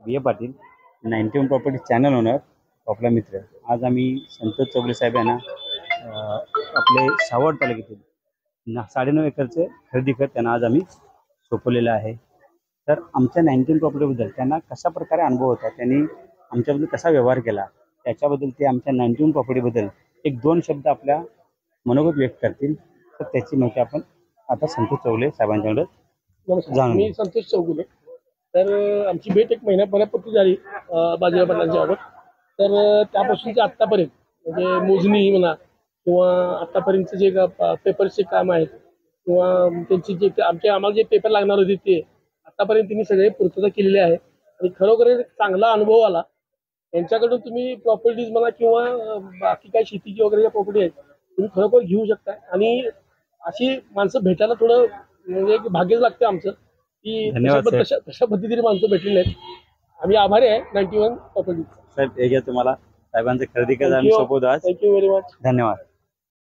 बी ए Patil, 91 property channel owner, आपला मित्र. आज आम्ही संतोष चौगले साहेब यांना आपले सावड तालुक्यातील 9.5 एकरचे खरेदी खत त्यांना आज आम्ही सोपवलेलं आहे. तर आमच्या 91 प्रॉपर्टीबद्दल त्यांना कशा प्रकारे अनुभव होता, त्यांनी आमच्याबद्दल कसा व्यवहार केला, त्याच्याबद्दल ते आमच्या 91 प्रॉपर्टीबद्दल 1-2 शब्द आपल्या मनोगत व्यक्त करतील. तर त्याची माहिती आपण आता संतोष चौगले साहेबांच्याकडे जाणून मी संतोष चौगुले. तर आमची भेट 1 महिन्यापूर्वी झाली बाजीराव पाटलांच्या बाबत. तर त्यापासूनचे आत्तापर्यंत म्हणजे मोजणी म्हणा किंवा आत्तापर्यंतचे जे पेपरचे काम आहेत किंवा त्यांची जे आम्हाला जे पेपर लागणार होते ते आत्तापर्यंत त्यांनी सगळे पूर्तता केलेली आहे. आणि खरोखर चांगला अनुभव आला. यांच्याकडून तुम्ही प्रॉपर्टीज म्हणा किंवा बाकी काही शेतीची वगैरे ज्या प्रॉपर्टी आहेत तुम्ही खरोखर घेऊ शकता. आणि अशी माणसं भेटायला थोडं म्हणजे एक भाग्यच लागते आमचं की तशा पद्धतीने माणसं भेटलेली आहेत. आम्ही आभारी आहे 91 प्रॉपर्टी साहेब. हे घ्या तुम्हाला साहेबांचे खरेदी करायला सोपवतो आज. Thank you very much. धन्यवाद.